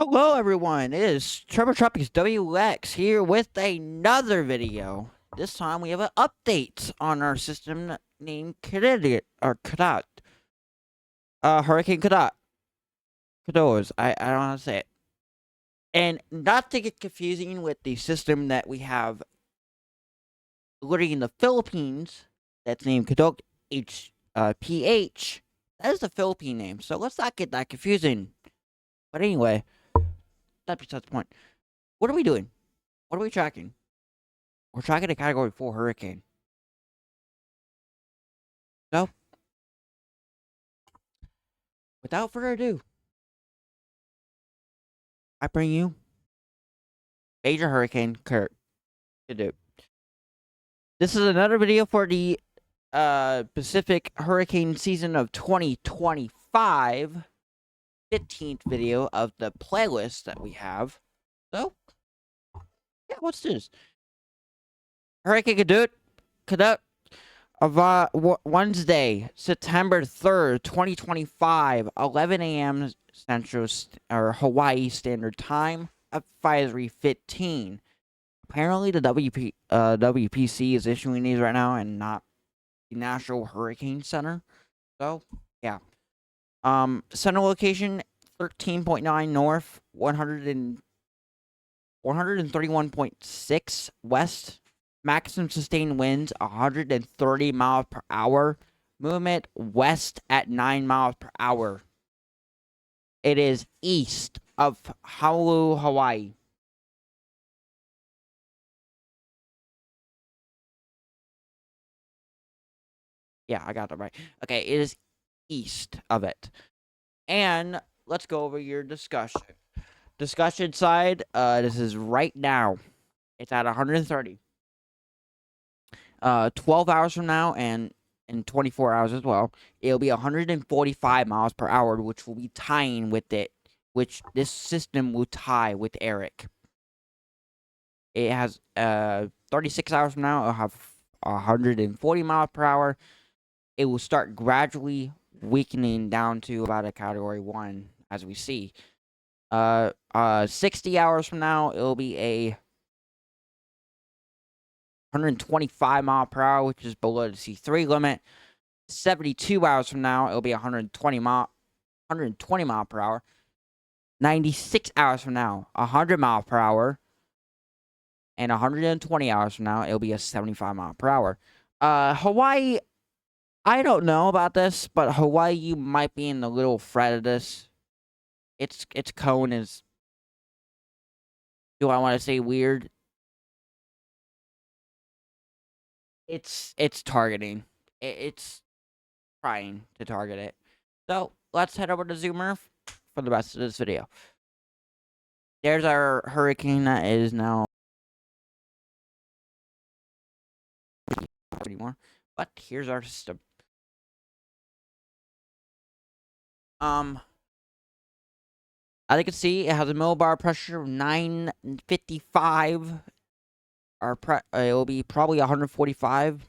Hello everyone, it is Tropics WX here with another video. This time we have an update on our system named Kadat. Hurricane Kadat. Kadoz, I don't know how to say it. And not to get confusing with the system that we have literally in the Philippines, that's named Kadok PH. That is the Philippine name, so let's not get that confusing. But anyway, that's besides the point. What are we doing? What are we tracking? We're tracking a Category 4 hurricane. So, without further ado, I bring you Major Hurricane Kurt. This is another video for the Pacific hurricane season of 2025. 15th video of the playlist that we have. So, yeah, let's do this. Hurricane Kadut of Wednesday, September 3rd, 2025, 11 a.m. Central or Hawaii Standard Time, advisory 15. Apparently, the WPC is issuing these right now, and not the National Hurricane Center. So, yeah. Center location 13.9 north, 131.6 west. Maximum sustained winds 130 miles per hour. Movement west at 9 miles per hour. It is east of Honolulu, Hawaii. Yeah, I got that right. Okay, it is east of it. And let's go over your discussion. Discussion side, this is right now. It's at 130. 12 hours from now and in 24 hours as well, it'll be 145 miles per hour, which will be tying with it, which this system will tie with Eric. It has 36 hours from now, it'll have 140 miles per hour. It will start gradually weakening down to about a Category 1, as we see. 60 hours from now, it'll be a 125 mile per hour, which is below the C3 limit. 72 hours from now, it'll be 120 mile per hour. 96 hours from now, 100 mile per hour. And 120 hours from now, it'll be a 75 mile per hour. Hawaii, I don't know about this, but Hawaii, you might be in the little threat of this. Its cone is, do I want to say weird? It's targeting. It's trying to target it. So let's head over to Zoomer for the rest of this video. There's our hurricane that is now anymore, but here's our system. As you can see, it has a millibar pressure of 955. It will be probably 145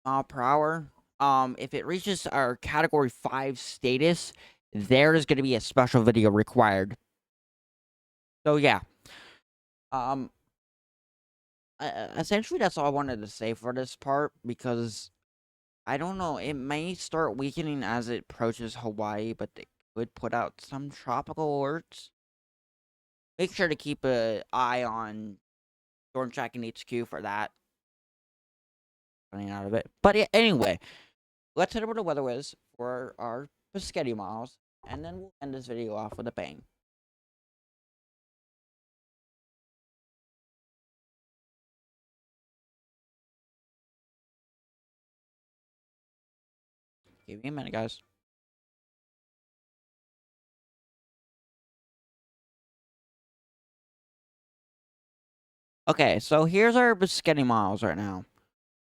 mile per hour. If it reaches our Category 5 status, there is going to be a special video required. So yeah. Essentially, that's all I wanted to say for this part, because I don't know, it may start weakening as it approaches Hawaii, but they could put out some tropical alerts. Make sure to keep an eye on Storm Tracking HQ for that. Running out of it. But yeah, anyway, let's head over to WeatherWise for our Pescetti models, and then we'll end this video off with a bang. Give me a minute, guys. Okay, so here's our Pescetti models right now.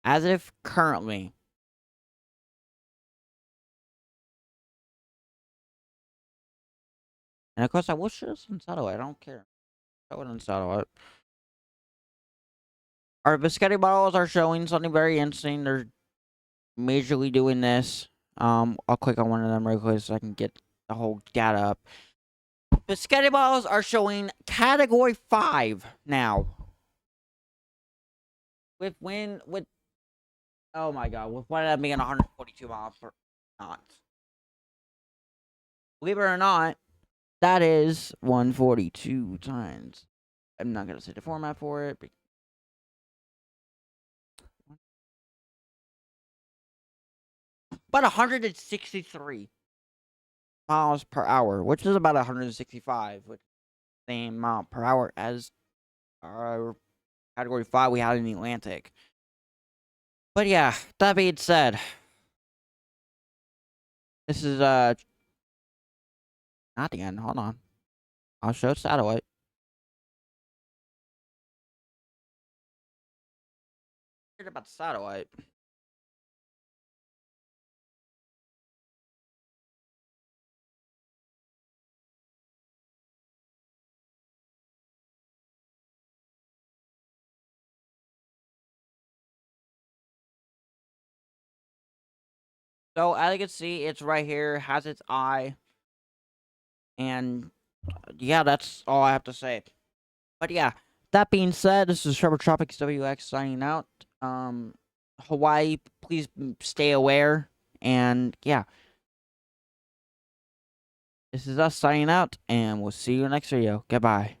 As if currently. And of course, I wish this on satellite. I don't care. I would on satellite. Our Pescetti models are showing something very interesting. They're majorly doing this. I'll click on one of them real quick so I can get the whole data up. The spaghetti balls are showing category 5 now. With oh my god, with one of them being 142 miles per knot. Believe it or not, that is 142 times. I'm not gonna say the format for it. But 163 miles per hour, which is about 165, which is the same mile per hour as our category 5 we had in the Atlantic. But yeah, that being said, this is not the end. Hold on, I'll show satellite. About the satellite. So as you can see, it's right here, has its eye, and yeah, that's all I have to say. But yeah, that being said, this is Tropics WX signing out. Hawaii, please stay aware, and yeah, this is us signing out, and we'll see you in the next video. Goodbye.